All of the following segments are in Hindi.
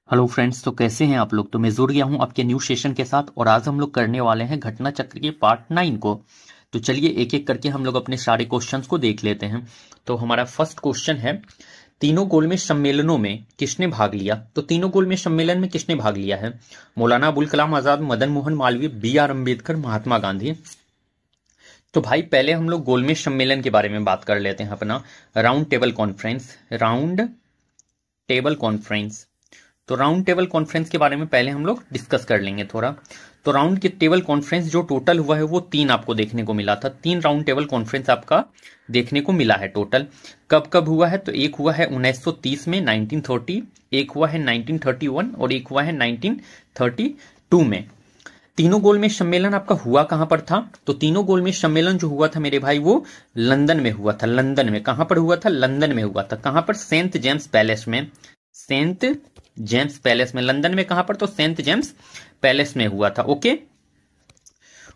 हेलो फ्रेंड्स, तो कैसे हैं आप लोग। तो मैं जुड़ गया हूं आपके न्यू सेशन के साथ और आज हम लोग करने वाले हैं घटना चक्र के पार्ट 9 को। तो चलिए एक एक करके हम लोग अपने सारे क्वेश्चंस को देख लेते हैं। तो हमारा फर्स्ट क्वेश्चन है, तीनों गोलमेज सम्मेलनों में किसने भाग लिया। तो तीनों गोलमेज सम्मेलन में किसने भाग लिया है? Maulana Abul Kalam Azad, Madan Mohan Malviya, B R Ambedkar, Mahatma Gandhi. तो भाई पहले हम लोग गोलमेज सम्मेलन के बारे में बात कर लेते हैं अपना। Round table conference, round table conference. तो राउंड टेबल कॉन्फ्रेंस के बारे में पहले हम लोग डिस्कस कर लेंगे थोड़ा। तो राउंड के टेबल कॉन्फ्रेंस जो टोटल हुआ है वो 3 आपको देखने को मिला था। 3 राउंड टेबल कॉन्फ्रेंस आपका देखने को मिला है टोटल। कब कब हुआ है? तो एक हुआ है 1930 में 1930, एक हुआ है 1931 और एक हुआ है 1932 में। तीनों गोलमेज सम्मेलन आपका हुआ कहां पर था? तो तीनों गोलमेज सम्मेलन जो हुआ था मेरे भाई वो लंदन में हुआ था। लंदन में। कहां पर हुआ था? लंदन में हुआ था। कहां पर? सेंट जेम्स पैलेस में। सेंट जेम्स पैलेस में। लंदन में कहां पर? तो सेंट जेम्स पैलेस में हुआ था। ओके।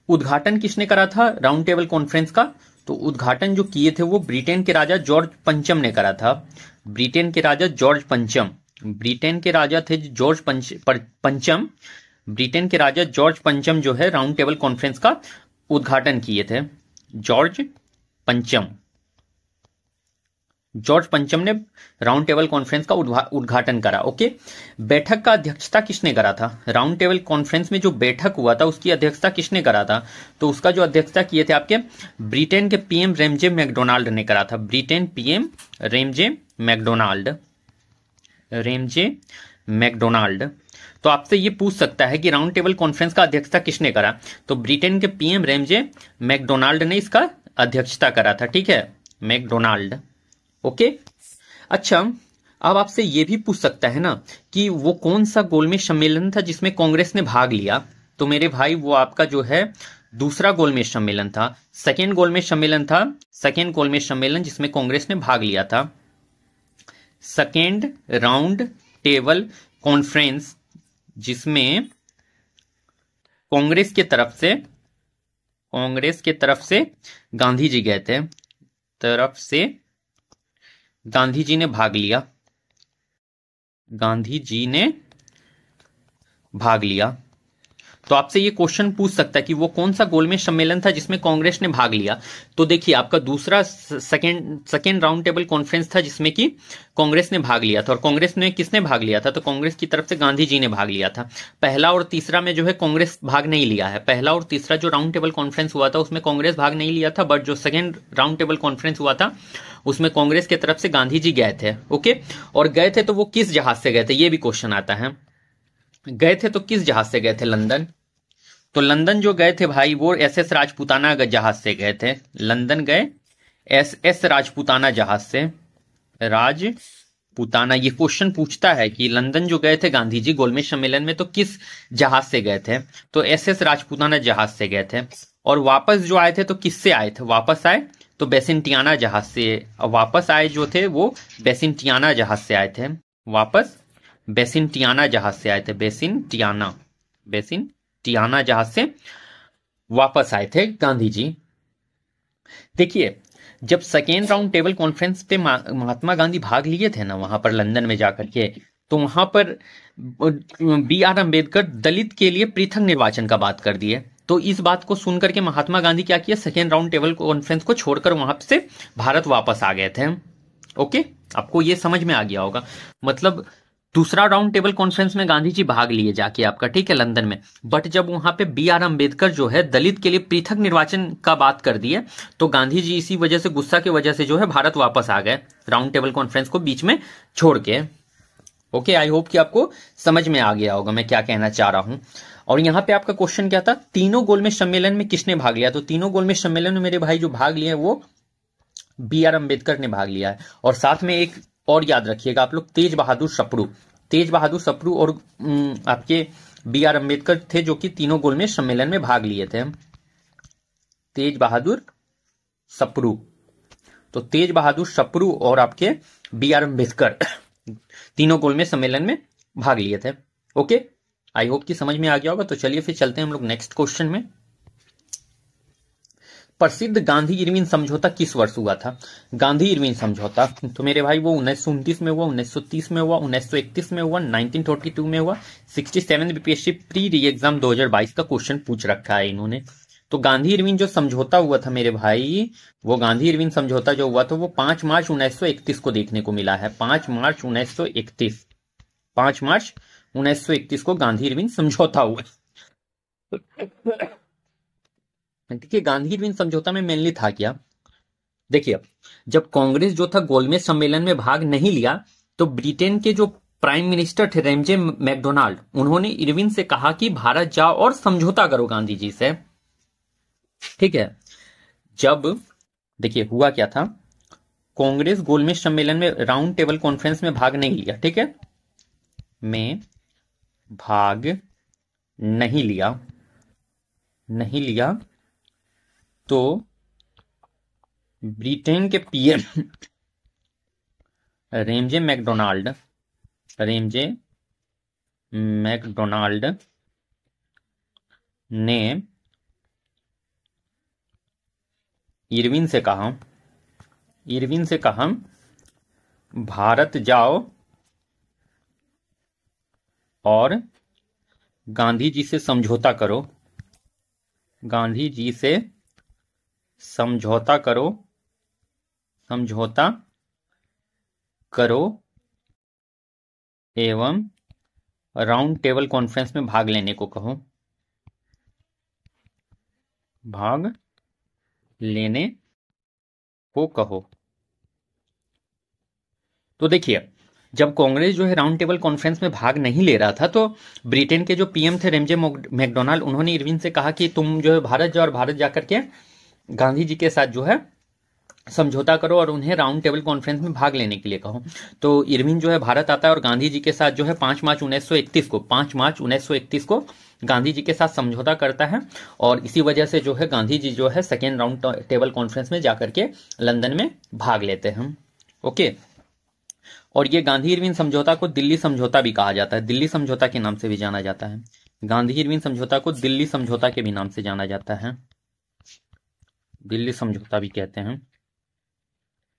उद्घाटन किसने करा था राउंड टेबल कॉन्फ्रेंस का? तो उद्घाटन जो किए थे वो ब्रिटेन के राजा जॉर्ज पंचम ने करा था। ब्रिटेन के राजा जॉर्ज पंचम। ब्रिटेन के राजा थे जॉर्ज पंचम। ब्रिटेन के राजा जॉर्ज पंचम जो है राउंड टेबल कॉन्फ्रेंस का उद्घाटन किए थे। जॉर्ज पंचम। जॉर्ज पंचम ने राउंड टेबल कॉन्फ्रेंस का उद्घाटन करा। ओके। बैठक का अध्यक्षता किसने करा था? राउंड टेबल कॉन्फ्रेंस में जो बैठक हुआ था उसकी अध्यक्षता किसने करा था? तो उसका जो अध्यक्षता किए थे आपके ब्रिटेन के पीएम रेमजे मैकडोनाल्ड ने करा था। Britain PM Ramsay MacDonald. Ramsay MacDonald. तो आपसे ये पूछ सकता है कि राउंड टेबल कॉन्फ्रेंस का अध्यक्षता किसने करा? तो ब्रिटेन के पीएम रेमजे मैकडोनाल्ड ने इसका अध्यक्षता करा था। ठीक है, मैकडोनाल्ड। ओके। अच्छा, अब आपसे यह भी पूछ सकता है ना कि वो कौन सा गोलमेज सम्मेलन था जिसमें कांग्रेस ने भाग लिया। तो मेरे भाई वो आपका जो है दूसरा गोलमेज सम्मेलन था। सेकेंड गोलमेज सम्मेलन था। सेकेंड गोलमेज सम्मेलन जिसमें कांग्रेस ने भाग लिया था। सेकेंड राउंड टेबल कॉन्फ्रेंस जिसमें कांग्रेस के तरफ से गांधी जी गए थे। तरफ से गांधी जी ने भाग लिया। गांधी जी ने भाग लिया। तो आपसे ये क्वेश्चन पूछ सकता है कि वो कौन सा गोलमेज सम्मेलन था जिसमें कांग्रेस ने भाग लिया। तो देखिए आपका दूसरा सेकेंड राउंड टेबल कॉन्फ्रेंस था जिसमें कि कांग्रेस ने भाग लिया था। और कांग्रेस ने किसने भाग लिया था? तो कांग्रेस की तरफ से गांधी जी ने भाग लिया था। पहला और तीसरा में जो है कांग्रेस भाग नहीं लिया है। पहला और तीसरा जो राउंड टेबल कॉन्फ्रेंस हुआ था उसमें कांग्रेस भाग नहीं लिया था, बट जो सेकेंड राउंड टेबल कॉन्फ्रेंस हुआ था उसमें कांग्रेस की तरफ से गांधी जी गए थे। ओके। और गए थे तो वो किस जहाज से गए थे, ये भी क्वेश्चन आता है। गए थे तो किस जहाज से गए थे? लंदन। तो लंदन जो गए थे भाई वो SS राजपूताना जहाज से गए थे। लंदन गए SS राजपूताना जहाज से। राजपूताना। ये क्वेश्चन पूछता है कि लंदन जो गए थे गांधी जी गोलमेज सम्मेलन में तो किस जहाज से गए थे? तो SS राजपूताना जहाज से गए थे। और वापस जो आए थे तो किससे आए थे? वापस आए तो बेसिंटियाना जहाज से। वापस आए जो थे वो बेसिंटियाना जहाज से आए थे। वापस बेसिंटियाना जहाज से आए थे। बेसिंटियाना जहाज से वापस आए थे गांधी जी। देखिए जब सेकेंड राउंड टेबल कॉन्फ्रेंस पे महात्मा गांधी भाग लिए थे ना वहां पर लंदन में जाकर के, तो वहां पर BR अम्बेडकर दलित के लिए पृथक निर्वाचन का बात कर दिए। तो इस बात को सुनकर के महात्मा गांधी क्या किया? सेकेंड राउंड टेबल कॉन्फ्रेंस को छोड़कर वहां से भारत वापस आ गए थे। ओके, आपको ये समझ में आ गया होगा। मतलब दूसरा राउंड टेबल कॉन्फ्रेंस में गांधी जी भाग लिए जाके आपका, ठीक है, लंदन में। बट जब वहां पे BR अम्बेडकर जो है दलित के लिए पृथक निर्वाचन का बात कर दिए तो गांधी जी इसी वजह से, गुस्सा की वजह से जो है भारत वापस आ गए राउंड टेबल कॉन्फ्रेंस को बीच में छोड़ के। ओके, आई होप कि आपको समझ में आ गया होगा मैं क्या कहना चाह रहा हूं। और यहां पे आपका क्वेश्चन क्या था? तीनों गोलमेज सम्मेलन में किसने भाग लिया? तो तीनों गोलमेज सम्मेलन में मेरे भाई जो भाग लिए वो BR अम्बेडकर ने भाग लिया है। और साथ में एक और याद रखिएगा आप लोग, तेज बहादुर सप्रू और आपके BR अम्बेडकर थे जो कि तीनों गोलमेज सम्मेलन में भाग लिए थे। तेज बहादुर सप्रू। तो तेज बहादुर सप्रू और आपके BR अम्बेडकर तीनों गोलमेज सम्मेलन में भाग लिए थे। ओके, आई होप कि समझ में आ गया होगा। तो चलिए फिर चलते हैं हम लोग नेक्स्ट क्वेश्चन में। प्रसिद्ध गांधी इरविन समझौता किस वर्ष हुआ था? गांधी इरविन समझौता तो मेरे भाई वो 1929 में हुआ, 1930 में हुआ, 1931 में हुआ, 1942 में हुआ। 67 बीपीएससी प्री री एग्जाम 2022 का क्वेश्चन पूछ रखा है इन्होंने। तो गांधी इरविन जो समझौता हुआ था मेरे भाई, वो गांधी इरविन समझौता जो हुआ था वो 5 मार्च 1931 को देखने को मिला है। 5 मार्च 1931, 5 मार्च 1931 को गांधी इरविन समझौता हुआ। देखिए गांधी इरविन समझौता में मेनली था क्या, देखिए जब कांग्रेस जो था गोलमेज सम्मेलन में भाग नहीं लिया तो ब्रिटेन के जो प्राइम मिनिस्टर थे रेमजे मैकडोनाल्ड, उन्होंने इरविन से कहा कि भारत जाओ और समझौता करो गांधी जी से। ठीक है, जब देखिए हुआ क्या था, कांग्रेस गोलमेज सम्मेलन में राउंड टेबल कॉन्फ्रेंस में भाग नहीं लिया, ठीक है, में भाग नहीं लिया तो ब्रिटेन के पीएम रेमजे मैकडोनाल्ड ने इरविन से कहा भारत जाओ और गांधी जी से समझौता करो एवं राउंड टेबल कॉन्फ्रेंस में भाग लेने को कहो, तो देखिए जब कांग्रेस जो है राउंड टेबल कॉन्फ्रेंस में भाग नहीं ले रहा था तो ब्रिटेन के जो पीएम थे रेमजे मैकडोनाल्ड, उन्होंने इरविन से कहा कि तुम जो है भारत जाओ और भारत जाकर के गांधी जी के साथ जो है समझौता करो और उन्हें राउंड टेबल कॉन्फ्रेंस में भाग लेने के लिए कहो। तो इरविन जो है भारत आता है और गांधी जी के साथ जो है 5 मार्च 1931 को गांधी जी के साथ समझौता करता है और इसी वजह से जो है गांधी जी जो है सेकेंड राउंड टेबल कॉन्फ्रेंस में जाकर के लंदन में भाग लेते हैं। ओके, और ये गांधी इरविन समझौता को दिल्ली समझौता भी कहा जाता है, दिल्ली समझौता के नाम से भी जाना जाता है। गांधी इरविन समझौता को दिल्ली समझौता के भी नाम से जाना जाता है, दिल्ली समझौता भी कहते हैं।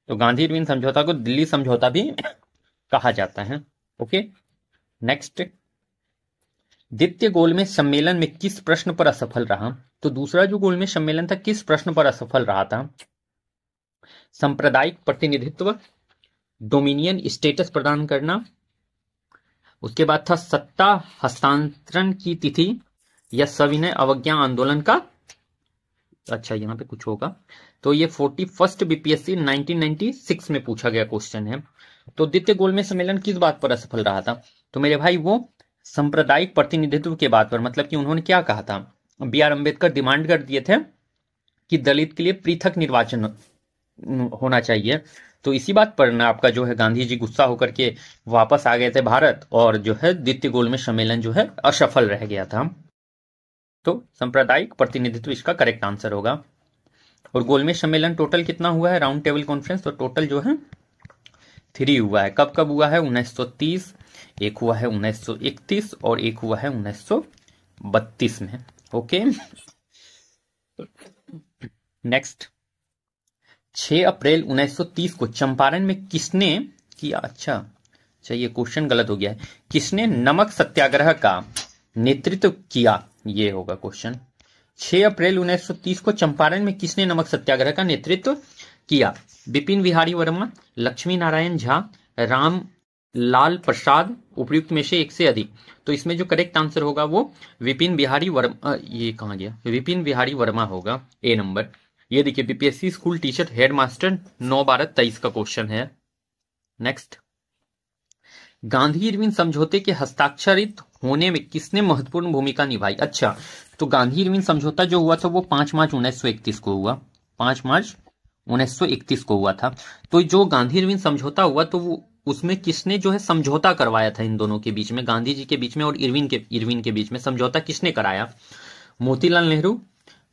तो गांधी इरविन समझौता को दिल्ली समझौता भी कहा जाता है। ओके, नेक्स्ट, द्वितीय गोलमेज सम्मेलन में किस प्रश्न पर असफल रहा? तो दूसरा जो गोलमेज सम्मेलन था किस प्रश्न पर असफल रहा था? सांप्रदायिक प्रतिनिधित्व, डोमिनियन स्टेटस प्रदान करना, उसके बाद था सत्ता हस्तांतरण की तिथि या सविनय अवज्ञा आंदोलन का, अच्छा यहां पे कुछ होगा, तो ये 41 बीपीएससी 1996 में पूछा गया क्वेश्चन है। तो द्वितीय गोलमेज सम्मेलन किस बात पर असफल रहा था? तो मेरे भाई वो सांप्रदायिक प्रतिनिधित्व के बात पर, मतलब कि उन्होंने क्या कहा था, बी आर अम्बेडकर डिमांड कर दिए थे कि दलित के लिए पृथक निर्वाचन होना चाहिए। तो इसी बात पर ना आपका जो है गांधी जी गुस्सा होकर के वापस आ गए थे भारत और जो है द्वितीय गोलमेज सम्मेलन जो है असफल रह गया था। तो सांप्रदायिक प्रतिनिधित्व इसका करेक्ट आंसर होगा। और गोलमेज सम्मेलन टोटल कितना हुआ है राउंड टेबल कॉन्फ्रेंस? तो टोटल जो है 3 हुआ है। कब कब हुआ है? 1930, एक हुआ है 1931 और एक हुआ है 1932 में। ओके, नेक्स्ट, 6 अप्रैल 1930 को चंपारण में किसने किया, अच्छा ये क्वेश्चन गलत हो गया है, किसने नमक सत्याग्रह का नेतृत्व किया, ये होगा क्वेश्चन। 6 अप्रैल 1930 को चंपारण में किसने नमक सत्याग्रह का नेतृत्व किया? विपिन बिहारी वर्मा, लक्ष्मी नारायण झा, राम लाल प्रसाद, उपयुक्त में से एक से अधिक। तो इसमें जो करेक्ट आंसर होगा वो विपिन बिहारी वर्मा, ये कहां गया, विपिन बिहारी वर्मा होगा, ए नंबर। ये देखिए बीपीएससी स्कूल टीचर हेडमास्टर 9/12/23 का क्वेश्चन है। नेक्स्ट, गांधी इरविन समझौते के हस्ताक्षरित होने में किसने महत्वपूर्ण भूमिका निभाई? अच्छा, तो गांधी इरविन समझौता जो हुआ था वो 5 मार्च 1931 को हुआ, 5 मार्च 1931 को हुआ था। तो जो गांधी इरविन समझौता हुआ तो वो उसमें किसने जो है समझौता करवाया था इन दोनों के बीच में, गांधी जी के बीच में और इरविन के बीच में समझौता किसने कराया? मोतीलाल नेहरू,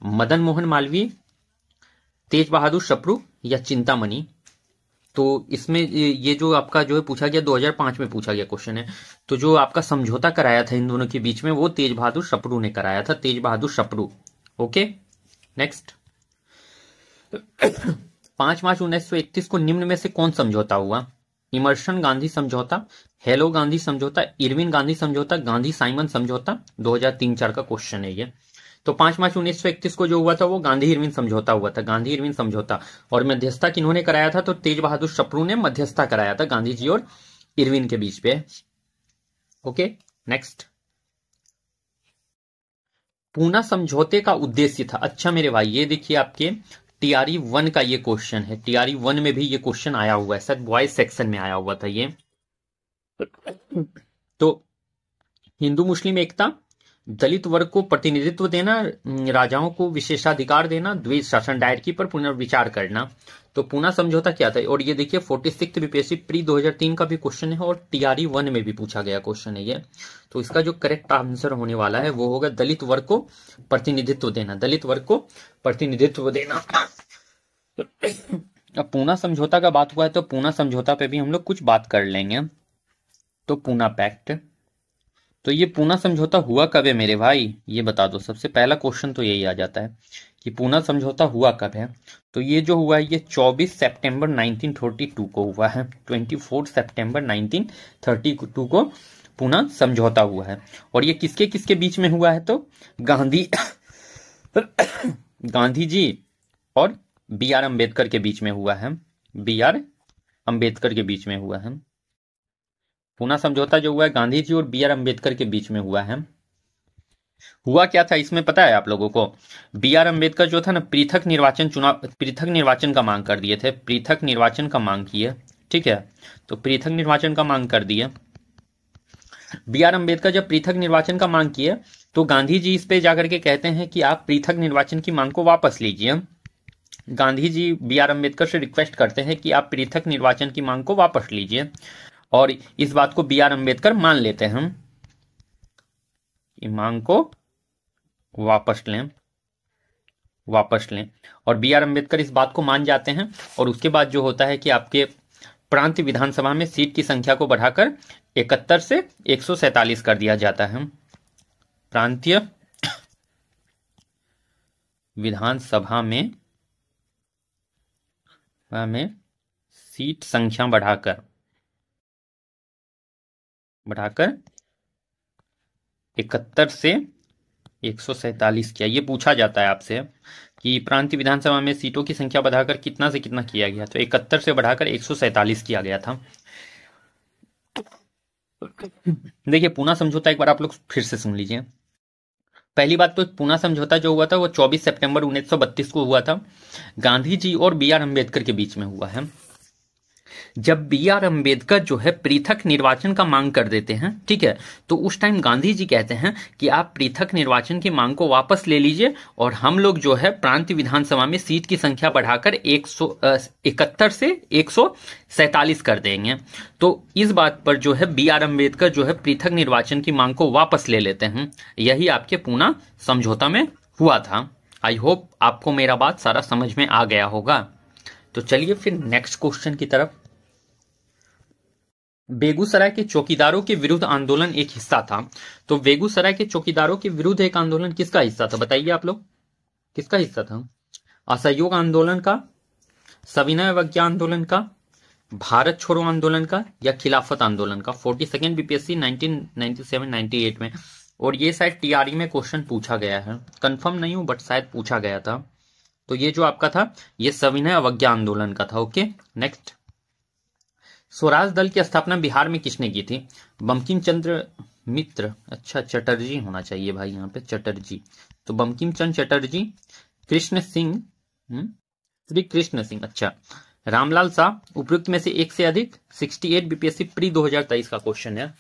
मदन मोहन मालवीय, तेज बहादुर सप्रू या चिंतामणि? तो इसमें ये जो आपका जो है पूछा गया 2005 में पूछा गया क्वेश्चन है। तो जो आपका समझौता कराया था इन दोनों के बीच में वो तेज बहादुर सप्रू ने कराया था, तेज बहादुर सप्रू। ओके, नेक्स्ट, 5 मार्च 1931 को निम्न में से कौन समझौता हुआ? इमर्सन गांधी समझौता, हेलो गांधी समझौता, इरविन गांधी समझौता, गांधी साइमन समझौता। 2003-4 का क्वेश्चन है ये। तो 5 मार्च 1931 को जो हुआ था वो गांधी इरविन समझौता हुआ था, गांधी इरविन समझौता। और मध्यस्थता किन्होंने कराया था? तो तेज बहादुर सप्रू ने मध्यस्थता कराया था गांधी जी और इरविन के बीच पे। Okay, next. पूना समझौते का उद्देश्य था। अच्छा मेरे भाई, ये देखिए आपके टीआरई 1 का ये क्वेश्चन है। टीआरई 1 में भी ये क्वेश्चन आया हुआ है, शायद बॉयज सेक्शन में आया हुआ था ये। तो हिंदू मुस्लिम एकता, दलित वर्ग को प्रतिनिधित्व देना, राजाओं को विशेषाधिकार देना, द्वैध शासन डायरकी पर पुनर्विचार करना। तो पूना समझौता क्या था? और ये देखिए 46 बीपीएससी प्री 2003 का भी क्वेश्चन है और टीआरई 1 में भी पूछा गया क्वेश्चन है ये। तो इसका जो करेक्ट आंसर होने वाला है वो होगा दलित वर्ग को प्रतिनिधित्व देना, दलित वर्ग को प्रतिनिधित्व देना। अब पूना समझौता का बात हुआ है तो पूना समझौता पे भी हम लोग कुछ बात कर लेंगे। तो पूना पैक्ट, तो ये पूना समझौता हुआ कब है मेरे भाई? ये बता दो। सबसे पहला क्वेश्चन तो यही आ जाता है कि पूना समझौता हुआ कब है। तो ये जो हुआ है ये 24 सितंबर 1932 को हुआ है। 24 सितंबर 1932 को पूना समझौता हुआ है। और ये किसके किसके बीच में हुआ है? तो गांधी जी और बी आर अम्बेडकर के बीच में हुआ है। बी आर अम्बेडकर के बीच में हुआ है। पूना समझौता जो हुआ है गांधी जी और बी आर अम्बेडकर के बीच में हुआ है। हुआ क्या था इसमें पता है आप लोगों को? बी आर अम्बेडकर जो था ना पृथक निर्वाचन का मांग कर दिए थे, पृथक निर्वाचन का मांग किए। ठीक है, तो पृथक निर्वाचन का मांग कर दिए। बी आर अम्बेडकर जब पृथक निर्वाचन का मांग किए तो गांधी जी इस पे जाकर के कहते हैं कि आप पृथक निर्वाचन की मांग को वापस लीजिए। गांधी जी बी आर अम्बेडकर से रिक्वेस्ट करते हैं कि आप पृथक निर्वाचन की मांग को वापस लीजिए। और इस बात को बी आर अम्बेडकर मान लेते हैं, मांग को वापस लें। और बी आर अम्बेडकर इस बात को मान जाते हैं। और उसके बाद जो होता है कि आपके प्रांतीय विधानसभा में सीट की संख्या को बढ़ाकर 71 से 147 कर दिया जाता है। प्रांतीय विधानसभा में सीट संख्या बढ़ाकर 71 से 147 किया। ये पूछा जाता है आपसे कि प्रांतीय विधानसभा में सीटों की संख्या बढ़ाकर कितना से कितना किया गया? तो 71 से बढ़ाकर 147 किया गया था। देखिए पूना समझौता एक बार आप लोग फिर से सुन लीजिए। पहली बात तो पूना समझौता जो हुआ था वो 24 सितंबर 1932 को हुआ था। गांधी जी और बी आर अम्बेडकर के बीच में हुआ है। जब बी आर अम्बेडकर जो है पृथक निर्वाचन का मांग कर देते हैं, ठीक है, तो उस टाइम गांधी जी कहते हैं कि आप पृथक निर्वाचन की मांग को वापस ले लीजिए और हम लोग जो है प्रांतीय विधानसभा में सीट की संख्या बढ़ाकर 171 से 147 कर देंगे। तो इस बात पर जो है बी आर अम्बेडकर जो है पृथक निर्वाचन की मांग को वापस ले लेते हैं। यही आपके पूना समझौता में हुआ था। आई होप आपको मेरा बात सारा समझ में आ गया होगा। तो चलिए फिर नेक्स्ट क्वेश्चन की तरफ। बेगूसराय के चौकीदारों के विरुद्ध आंदोलन एक हिस्सा था। तो बेगूसराय के चौकीदारों के विरुद्ध एक आंदोलन किसका हिस्सा था? बताइए आप लोग, किसका हिस्सा था? असहयोग आंदोलन का, सविनय अवज्ञा आंदोलन का, भारत छोड़ो आंदोलन का, या खिलाफत आंदोलन का? 42nd बीपीएससी 1997-98 में। और ये शायद टीआरई में क्वेश्चन पूछा गया है, कंफर्म नहीं हूं बट शायद पूछा गया था। तो ये जो आपका था ये सविनय अवज्ञा आंदोलन का था। Okay, next. स्वराज दल की स्थापना बिहार में किसने की थी? बंकिम चंद्र मित्र, अच्छा चटर्जी होना चाहिए भाई यहाँ पे, चटर्जी। तो बंकिम चंद्र चटर्जी, कृष्ण सिंह, श्री कृष्ण सिंह, अच्छा, रामलाल साह, उपयुक्त में से एक से अधिक। 68 बीपीएससी प्री 2023 का क्वेश्चन है।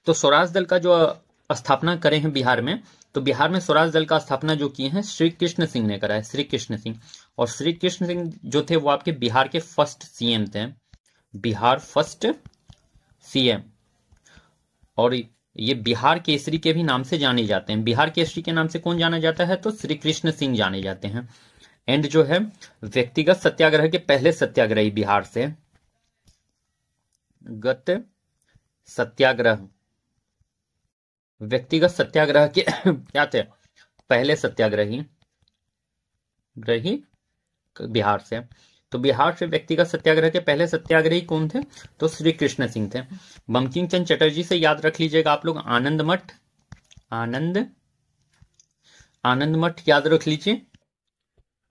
तो स्वराज दल का जो स्थापना करे हैं बिहार में, तो बिहार में स्वराज दल का स्थापना जो किए हैं श्री कृष्ण सिंह ने करा है, श्री कृष्ण सिंह। और श्री कृष्ण सिंह जो थे वो आपके बिहार के फर्स्ट सीएम थे, बिहार फर्स्ट सीएम। और ये बिहार केसरी के भी नाम से जाने जाते हैं। बिहार केसरी के नाम से कौन जाना जाता है? तो श्री कृष्ण सिंह जाने जाते हैं। एंड जो है व्यक्तिगत सत्याग्रह के पहले सत्याग्रही बिहार से, व्यक्तिगत सत्याग्रह के क्या थे? पहले सत्याग्रही। सत्याग्रही बिहार से। तो बिहार से व्यक्तिगत सत्याग्रह के पहले सत्याग्रही कौन थे? तो श्री कृष्ण सिंह थे। बंकिम चंद्र चटर्जी से याद रख लीजिएगा आप लोग आनंद मठ, आनंद मठ याद रख लीजिए,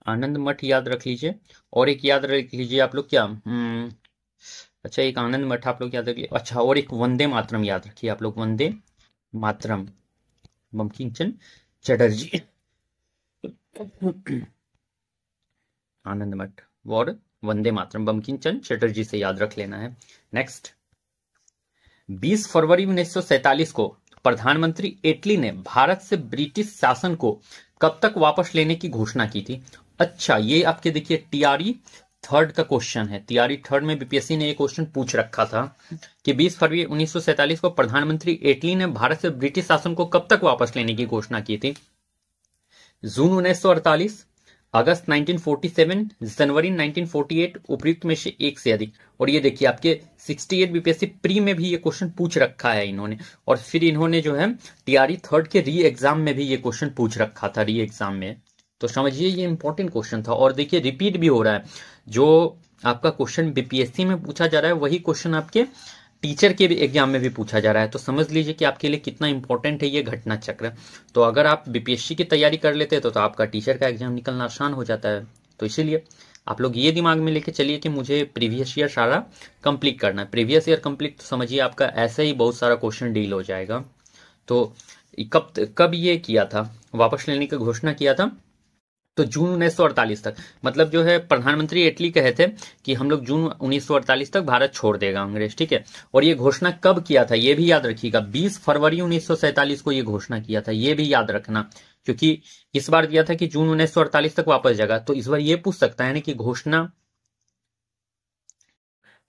आनंद मठ याद रख लीजिए। और एक याद रख लीजिए आप लोग क्या, अच्छा एक आनंद मठ आप लोग याद रखिए। अच्छा और एक वंदे मातरम याद रखिए आप लोग, वंदे मातरम, बंकिम चंद्र चटर्जी आनंद मठ और वंदे मातरम बंकिम चंद्र चटर्जी से याद रख लेना है। नेक्स्ट, 20 फरवरी 1947 को प्रधानमंत्री एटली ने भारत से ब्रिटिश शासन को कब तक वापस लेने की घोषणा की थी? अच्छा ये आपके देखिए टीआरई थर्ड का क्वेश्चन है। टीआरई थर्ड में बीपीएससी ने ये क्वेश्चन पूछ रखा था कि 20 फरवरी 1947 को प्रधानमंत्री एटली ने भारत से ब्रिटिश शासन को कब तक वापस लेने की घोषणा की थी? जून 1948, अगस्त 1947, जनवरी 1948, उपयुक्त में से एक से अधिक। और ये देखिए आपके 68 बीपीएससी प्री में भी ये क्वेश्चन पूछ रखा है इन्होंने, और फिर इन्होंने जो है टीआरई थर्ड के री एग्जाम में भी ये क्वेश्चन पूछ रखा था, री एग्जाम में। तो समझिए ये इंपॉर्टेंट क्वेश्चन था। और देखिए रिपीट भी हो रहा है, जो आपका क्वेश्चन बीपीएससी में पूछा जा रहा है वही क्वेश्चन आपके टीचर के भी एग्जाम में भी पूछा जा रहा है। तो समझ लीजिए कि आपके लिए कितना इंपॉर्टेंट है ये घटना चक्र। तो अगर आप बीपीएससी की तैयारी कर लेते तो आपका टीचर का एग्जाम निकलना आसान हो जाता है। तो इसीलिए आप लोग ये दिमाग में लेके चलिए कि मुझे प्रीवियस ईयर सारा कंप्लीट करना है। प्रीवियस ईयर कंप्लीट तो समझिए आपका ऐसे ही बहुत सारा क्वेश्चन डील हो जाएगा। तो कब ये किया था, वापस लेने की घोषणा किया था? तो जून 1948 तक, मतलब जो है प्रधानमंत्री एटली कहे थे कि हम लोग जून 1948 तक भारत छोड़ देगा अंग्रेज, ठीक है। और ये घोषणा कब किया था ये भी याद रखिएगा, 20 फरवरी 1947 को ये घोषणा किया था, ये भी याद रखना, क्योंकि इस बार दिया था कि जून 1948 तक वापस जाएगा। तो इस बार ये पूछ सकता है ना कि घोषणा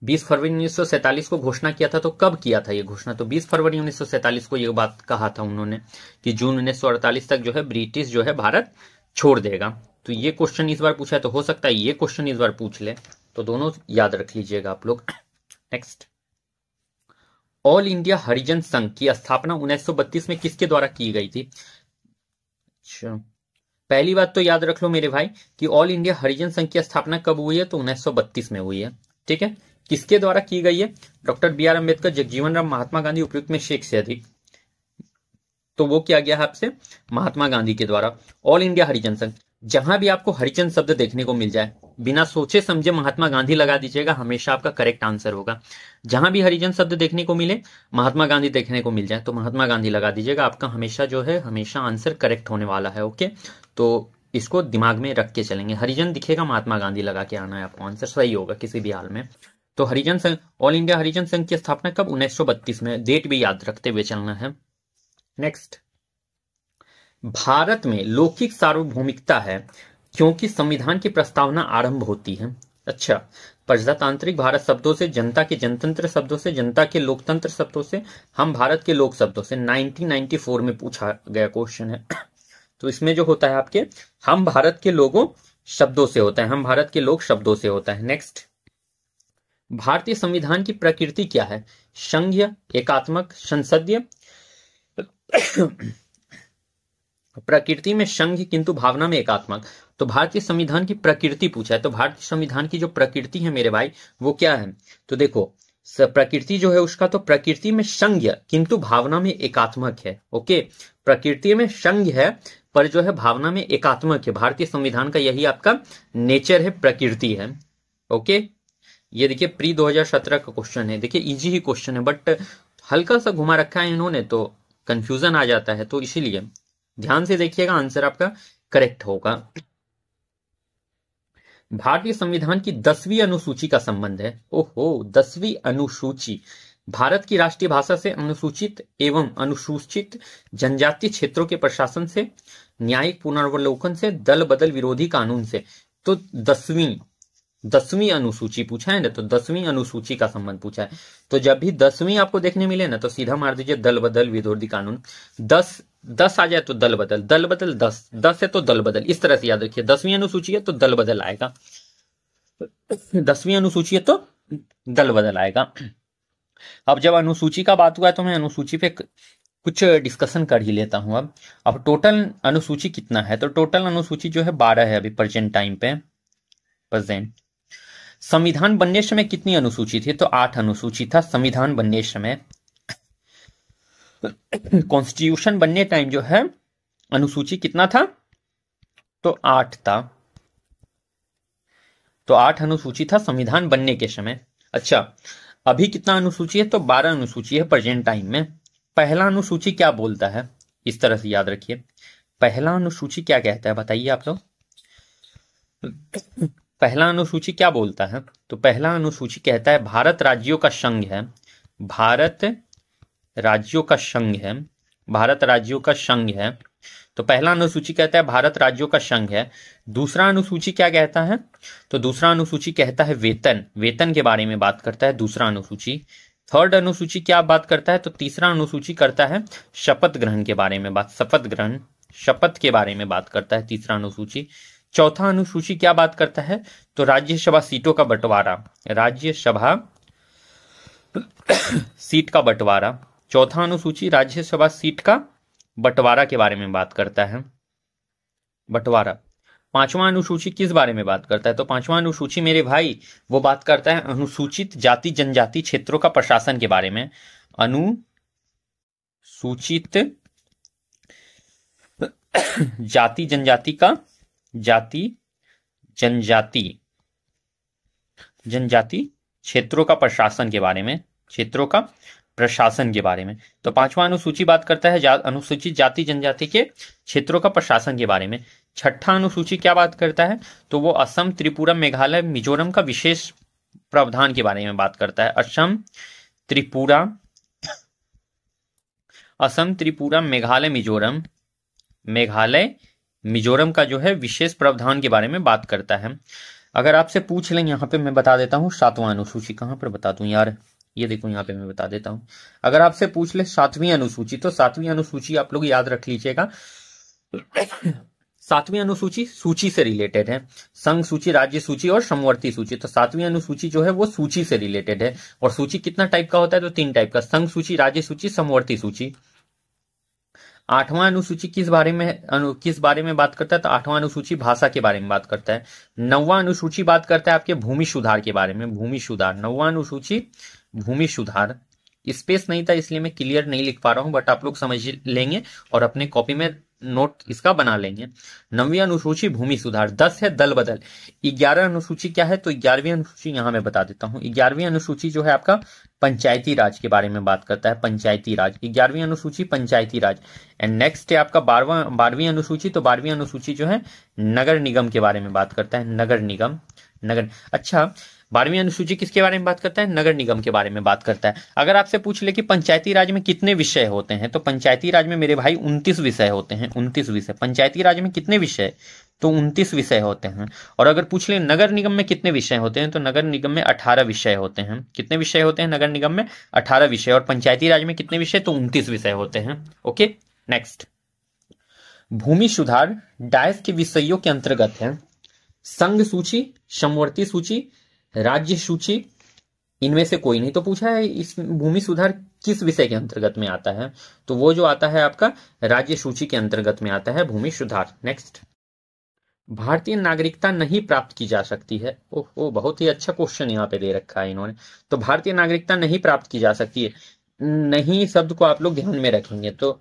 20 फरवरी 1947 को घोषणा किया था तो कब किया था ये घोषणा? तो 20 फरवरी 1947 को ये बात कहा था उन्होंने कि जून 1948 तक जो है ब्रिटिश जो है भारत छोड़ देगा। तो ये क्वेश्चन इस बार पूछा है, तो हो सकता है ये क्वेश्चन इस बार पूछ ले, तो दोनों याद रख लीजिएगा आप लोग। नेक्स्ट, ऑल इंडिया हरिजन संघ की स्थापना 1932 में किसके द्वारा की गई थी? अच्छा पहली बात तो याद रख लो मेरे भाई कि ऑल इंडिया हरिजन संघ की स्थापना कब हुई है? तो 1932 में हुई है, ठीक है। किसके द्वारा की गई है? Doctor B R Ambedkar, Jagjivan Ram, Mahatma Gandhi, उपयुक्त में से एक से अधिक। तो वो क्या गया है आपसे? महात्मा गांधी के द्वारा। ऑल इंडिया हरिजन संघ, जहां भी आपको हरिजन शब्द देखने को मिल जाए बिना सोचे समझे महात्मा गांधी लगा दीजिएगा, हमेशा आपका करेक्ट आंसर होगा। जहां भी हरिजन शब्द देखने को मिले, महात्मा गांधी देखने को मिल जाए तो महात्मा गांधी लगा दीजिएगा, आपका हमेशा जो है हमेशा आंसर करेक्ट होने वाला है। ओके, तो इसको दिमाग में रख के चलेंगे, हरिजन दिखेगा महात्मा गांधी लगा के आना है आपको, आंसर सही होगा किसी भी हाल में। तो हरिजन संघ, ऑल इंडिया हरिजन संघ की स्थापना कब? 1932 में, डेट भी याद रखते हुए चलना है। नेक्स्ट, भारत में लौकिक सार्वभौमिकता है क्योंकि संविधान की प्रस्तावना आरंभ होती है। अच्छा, प्रजातांत्रिक भारत शब्दों से, जनता के जनतंत्र शब्दों से, जनता के लोकतंत्र शब्दों से, हम भारत के लोक शब्दों से, 1994 में पूछा गया क्वेश्चन है। तो इसमें जो होता है आपके हम भारत के लोगों शब्दों से होता है, हम भारत के लोक शब्दों से होता है। नेक्स्ट, भारतीय संविधान की प्रकृति क्या है? संघीय, एकात्मक, संसदीय? प्रकृति में संघ किंतु भावना में एकात्मक। तो भारतीय संविधान की प्रकृति पूछा है, तो भारतीय संविधान की जो प्रकृति है मेरे भाई वो क्या है? तो देखो प्रकृति जो है उसका, तो प्रकृति में संघ किंतु भावना में एकात्मक है। ओके, प्रकृति में संघ है पर जो है भावना में एकात्मक है। भारतीय संविधान का यही आपका नेचर है, प्रकृति है। ओके, ये देखिए प्री 2017 का क्वेश्चन है, देखिए इजी ही क्वेश्चन है बट हल्का सा घुमा रखा है इन्होंने तो कंफ्यूजन आ जाता है, तो इसीलिए ध्यान से देखिएगा, आंसर आपका करेक्ट होगा। भारतीय संविधान की 10वीं अनुसूची का संबंध है। ओहो, 10वीं अनुसूची भारत की राष्ट्रीय भाषा से, अनुसूचित एवं अनुसूचित जनजातीय क्षेत्रों के प्रशासन से, न्यायिक पुनर्वलोकन से, दल बदल विरोधी कानून से। तो 10वीं अनुसूची पूछा है ना, तो 10वीं अनुसूची का संबंध पूछा है। तो जब भी 10वीं आपको देखने मिले ना तो सीधा मार दीजिए दल बदल विरोधी कानून। 10 आ जाए तो दल बदल, 10 है तो दल बदल, इस तरह से याद रखिए। 10वीं अनुसूची है तो दल बदल आएगा, 10वीं अनुसूची है तो दल बदल आएगा। अब जब अनुसूची का बात हुआ है तो मैं अनुसूची पे कुछ डिस्कशन कर ही लेता हूं। अब टोटल अनुसूची कितना है, तो टोटल अनुसूची जो है 12 है अभी प्रेजेंट टाइम पे। प्रेजेंट संविधान बनने समय कितनी अनुसूची थी, तो 8 अनुसूची था संविधान बनने समय। कॉन्स्टिट्यूशन बनने टाइम जो है अनुसूची कितना था, तो 8 था। तो 8 अनुसूची था संविधान बनने के समय। अच्छा, अभी कितना अनुसूची है, तो 12 अनुसूची है प्रेजेंट टाइम में। पहला अनुसूची क्या बोलता है, इस तरह से याद रखिए। पहला अनुसूची क्या कहता है, बताइए आप लोग। पहला अनुसूची क्या बोलता है, तो पहला अनुसूची कहता है भारत राज्यों का संघ है। भारत राज्यों का संघ है। भारत राज्यों का संघ है। तो पहला अनुसूची कहता है भारत राज्यों का संघ है। दूसरा अनुसूची क्या कहता है, तो दूसरा अनुसूची कहता है वेतन, वेतन के बारे में बात करता है दूसरा अनुसूची। थर्ड अनुसूची क्या बात करता है, तो तीसरा अनुसूची करता है शपथ ग्रहण के बारे में बात, शपथ ग्रहण, शपथ के बारे में बात करता है तीसरा अनुसूची। चौथा अनुसूची क्या बात करता है, तो राज्यसभा सीटों का बंटवारा, राज्यसभा सीट का बंटवारा। चौथा अनुसूची राज्यसभा सीट का बंटवारा के बारे में बात करता है, बंटवारा। पांचवा अनुसूची किस बारे में बात करता है, तो पांचवा अनुसूची मेरे भाई वो बात करता है अनुसूचित जाति जनजाति क्षेत्रों का प्रशासन के बारे में। अनुसूचित जाति जनजाति का, जाति जनजाति जनजाति क्षेत्रों का प्रशासन के बारे में, क्षेत्रों का प्रशासन के बारे में। तो पांचवा अनुसूची बात करता है अनुसूचित जाति जनजाति के क्षेत्रों का प्रशासन के बारे में। छठा अनुसूची क्या बात करता है, तो वो असम त्रिपुरा मेघालय मिजोरम का विशेष प्रावधान के बारे में बात करता है। असम त्रिपुरा मेघालय मिजोरम, मेघालय मिजोरम का जो है विशेष प्रावधान के बारे में बात करता है। अगर आपसे पूछ लें, यहाँ पे मैं बता देता हूँ सातवां अनुसूची, कहाँ पर बता दूं यार, ये देखो यहाँ पे मैं बता देता हूँ। अगर आपसे पूछ ले सातवीं अनुसूची, तो सातवीं अनुसूची आप लोग याद रख लीजिएगा। सातवीं अनुसूची सूची से रिलेटेड है, संघ सूची, राज्य सूची और समवर्ती सूची। तो सातवीं अनुसूची जो है वो सूची से रिलेटेड है। और सूची कितना टाइप का होता है, तो 3 टाइप का, संघ सूची, राज्य सूची, समवर्ती सूची। आठवां अनुसूची किस बारे में बात करता है, तो आठवां अनुसूची भाषा के बारे में बात करता है। नौवां अनुसूची बात करता है आपके भूमि सुधार के बारे में, भूमि सुधार। नौवां अनुसूची भूमि सुधार। स्पेस नहीं था इसलिए मैं क्लियर नहीं लिख पा रहा हूं, बट आप लोग समझ लेंगे और अपने कॉपी में नोट इसका बना लेंगे। 9वीं अनुसूची भूमि सुधार। 10 है दल बदल। 11 अनुसूची क्या है, तो 11वीं अनुसूची यहां मैं बता देता हूं। 11वीं अनुसूची जो है आपका पंचायती राज के बारे में बात करता है, पंचायती राज। 11वीं अनुसूची पंचायती राज। एंड नेक्स्ट है आपका 12वीं अनुसूची। तो 12वीं अनुसूची जो है नगर निगम के बारे में बात करता है, नगर निगम, नगर। अच्छा, 12वीं अनुसूची किसके बारे में बात करता है, नगर निगम के बारे में बात करता है। अगर आपसे पूछ ले कि पंचायती राज में कितने विषय होते हैं, तो पंचायती राज में मेरे भाई 29 विषय होते हैं, 29 विषय। पंचायती राज में कितने विषय, तो 29 विषय होते हैं। और अगर पूछ ले नगर निगम में कितने विषय होते हैं, तो नगर निगम में 18 विषय होते हैं। कितने विषय होते हैं नगर निगम में, 18 विषय। और पंचायती राज में कितने विषय, तो 29 विषय होते हैं। Okay, next. भूमि सुधार डायस के विषयों के अंतर्गत है संघ सूची, समवर्ती सूची, राज्य सूची, इनमें से कोई नहीं। तो पूछा है इस भूमि सुधार किस विषय के अंतर्गत में आता है, तो वो जो आता है आपका राज्य सूची के अंतर्गत में आता है भूमि सुधार। नेक्स्ट। भारतीय नागरिकता नहीं प्राप्त की जा सकती है। ओह, बहुत ही अच्छा क्वेश्चन यहाँ पे दे रखा है इन्होंने। तो भारतीय नागरिकता नहीं प्राप्त की जा सकती है, नहीं शब्द को आप लोग ध्यान में रखेंगे। तो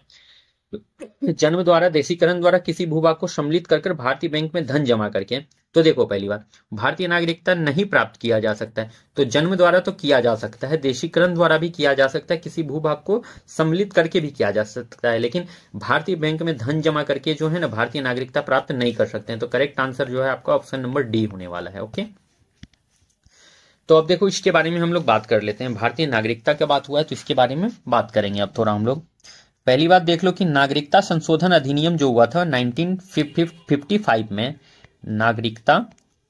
जन्म द्वारा, देशीकरण द्वारा किसी भूभाग को सम्मिलित कर भारतीय बैंक में धन जमा करके। तो देखो, पहली बात, भारतीय नागरिकता नहीं प्राप्त किया जा सकता है, तो जन्म द्वारा तो किया जा सकता है, देशीकरण द्वारा भी किया जा सकता है, किसी भूभाग को सम्मिलित करके भी किया जा सकता है, लेकिन भारतीय बैंक में धन जमा करके जो है ना भारतीय नागरिकता प्राप्त नहीं कर सकते हैं। तो करेक्ट आंसर जो है आपका ऑप्शन नंबर डी होने वाला है। ओके, तो अब देखो इसके बारे में हम लोग बात कर लेते हैं। भारतीय नागरिकता का बात हुआ है तो इसके बारे में बात करेंगे अब थोड़ा हम लोग। पहली बात देख लो कि नागरिकता संशोधन अधिनियम जो हुआ था 1955 में, नागरिकता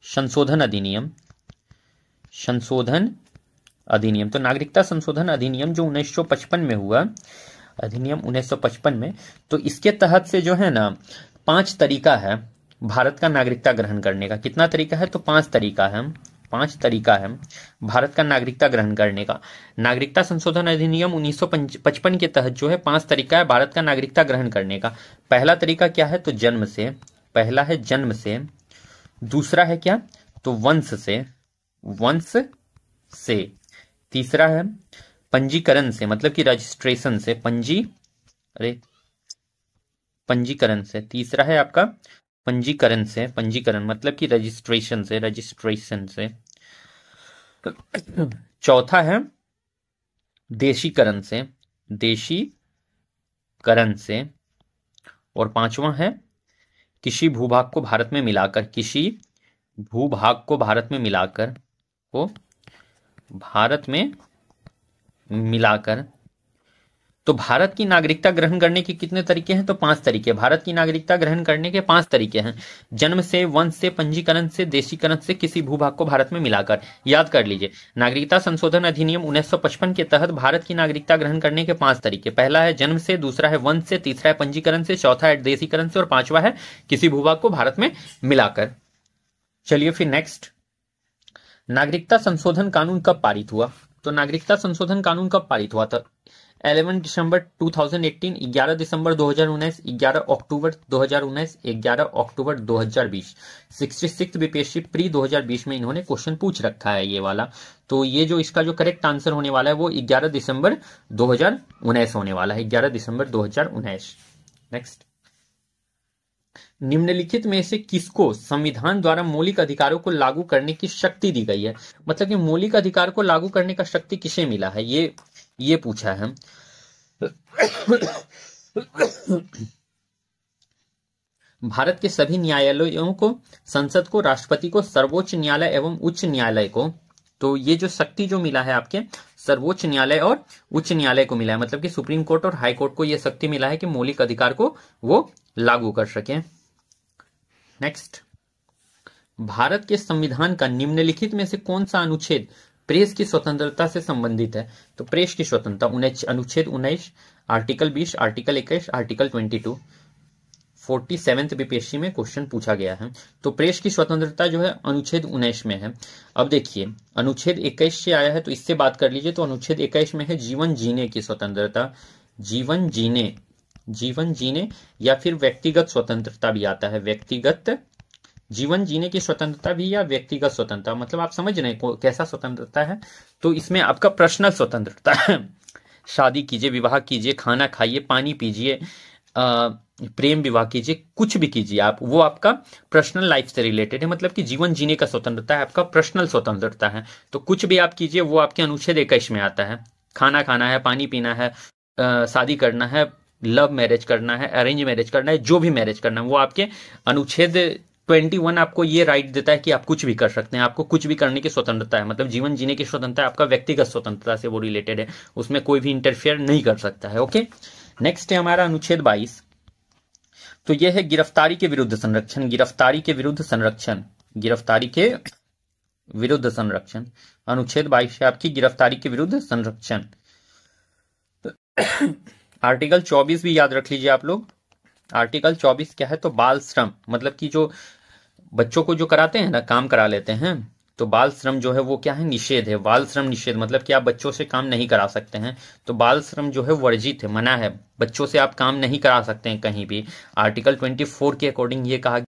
संशोधन अधिनियम, तो नागरिकता संशोधन अधिनियम जो 1955 में हुआ, अधिनियम 1955 में, तो इसके तहत से जो है ना 5 तरीका है भारत का नागरिकता ग्रहण करने का। कितना तरीका है, तो 5 तरीका है। 5 तरीका है भारत का नागरिकता ग्रहण करने का। नागरिकता संशोधन अधिनियम 1955 के तहत जो है 5 तरीका है भारत का नागरिकता ग्रहण करने का। पहला तरीका क्या है, तो जन्म से, पहला है जन्म से। दूसरा है क्या, तो वंश से, वंश से। तीसरा है पंजीकरण से, मतलब कि रजिस्ट्रेशन से, पंजीकरण से। तीसरा है आपका पंजीकरण से, पंजीकरण मतलब कि रजिस्ट्रेशन से, रजिस्ट्रेशन से। चौथा है देशीकरण से, देशीकरण से। और पांचवा है किसी भूभाग को भारत में मिलाकर, किसी भूभाग को भारत में मिलाकर, को भारत में मिलाकर। तो भारत की नागरिकता ग्रहण करने के कितने तरीके हैं, तो 5 तरीके। भारत की नागरिकता ग्रहण करने के 5 तरीके हैं, जन्म से, वंश से, पंजीकरण से, देशीकरण से, किसी भूभाग को भारत में मिलाकर। याद कर लीजिए, नागरिकता संशोधन अधिनियम 1955 के तहत भारत की नागरिकता ग्रहण करने के 5 तरीके। पहला है जन्म से, दूसरा है वंश से, तीसरा है पंजीकरण से, चौथा है देशीकरण से और पांचवा है किसी भूभाग को भारत में मिलाकर। चलिए फिर नेक्स्ट, नागरिकता संशोधन कानून कब पारित हुआ। तो नागरिकता संशोधन कानून कब पारित हुआ था, 11 दिसंबर 2018, 11 दिसंबर 2019, 11 अक्टूबर 2019, 11 अक्टूबर 2020। 66 बीपीएससी प्री 2020 में इन्होंने क्वेश्चन पूछ रखा है ये वाला। तो ये जो इसका जो करेक्ट आंसर होने वाला है वो 11 दिसंबर 2019 होने वाला है, 11 दिसंबर 2019। नेक्स्ट, निम्नलिखित में से किसको संविधान द्वारा मौलिक अधिकारों को लागू करने की शक्ति दी गई है। मतलब कि मौलिक अधिकार को लागू करने का शक्ति किसे मिला है, ये पूछा है। भारत के सभी न्यायालयों को, संसद को, राष्ट्रपति को, सर्वोच्च न्यायालय एवं उच्च न्यायालय को। तो ये जो शक्ति जो मिला है आपके सर्वोच्च न्यायालय और उच्च न्यायालय को मिला है, मतलब कि सुप्रीम कोर्ट और हाई कोर्ट को यह शक्ति मिला है कि मौलिक अधिकार को वो लागू कर सके। नेक्स्ट, भारत के संविधान का निम्नलिखित में से कौन सा अनुच्छेद प्रेस की स्वतंत्रता से संबंधित है। तो प्रेस की स्वतंत्रता अनुच्छेद 19, article 20, article 21, article 22। 47th BPSC में क्वेश्चन पूछा गया है। तो प्रेस की स्वतंत्रता जो है अनुच्छेद 19 में है। अब देखिए अनुच्छेद 21 से आया है, तो इससे बात कर लीजिए। तो अनुच्छेद 21 में है जीवन जीने की स्वतंत्रता, जीवन जीने या फिर व्यक्तिगत स्वतंत्रता भी आता है, व्यक्तिगत जीवन जीने की स्वतंत्रता भी या व्यक्तिगत स्वतंत्रता, मतलब आप समझ रहे हैं कैसा स्वतंत्रता है। तो इसमें आपका पर्सनल स्वतंत्रता है, शादी कीजिए, विवाह कीजिए, खाना खाइए, पानी पीजिए, प्रेम विवाह कीजिए, कुछ भी कीजिए आप, वो आपका पर्सनल लाइफ से रिलेटेड है। मतलब कि जीवन जीने का स्वतंत्रता है, आपका पर्सनल स्वतंत्रता है। तो कुछ भी आप कीजिए वो आपके अनुच्छेद 21 में आता है। खाना खाना है, पानी पीना है, शादी करना है, लव मैरिज करना है, अरेंज मैरिज करना है, जो भी मैरिज करना है वो आपके अनुच्छेद 21 आपको ये राइट देता है कि आप कुछ भी कर सकते हैं, आपको कुछ भी करने की स्वतंत्रता है। मतलब जीवन जीने की स्वतंत्रता आपका व्यक्तिगत स्वतंत्रता से वो रिलेटेड है, उसमें कोई भी इंटरफेयर नहीं कर सकता है। ओके, नेक्स्ट है हमारा अनुच्छेद 22। तो यह है गिरफ्तारी के विरुद्ध संरक्षण, गिरफ्तारी के विरुद्ध संरक्षण, गिरफ्तारी के विरुद्ध संरक्षण। अनुच्छेद 22 है आपकी गिरफ्तारी के विरुद्ध संरक्षण। आर्टिकल 24 भी याद रख लीजिए आप लोग। आर्टिकल 24 क्या है, तो बाल श्रम, मतलब कि जो बच्चों को जो कराते हैं ना, काम करा लेते हैं, तो बाल श्रम जो है वो क्या है, निषेध है। बाल श्रम निषेध मतलब कि आप बच्चों से काम नहीं करा सकते हैं। तो बाल श्रम जो है वर्जित है, मना है, बच्चों से आप काम नहीं करा सकते हैं कहीं भी। आर्टिकल 24 के अकॉर्डिंग ये कहा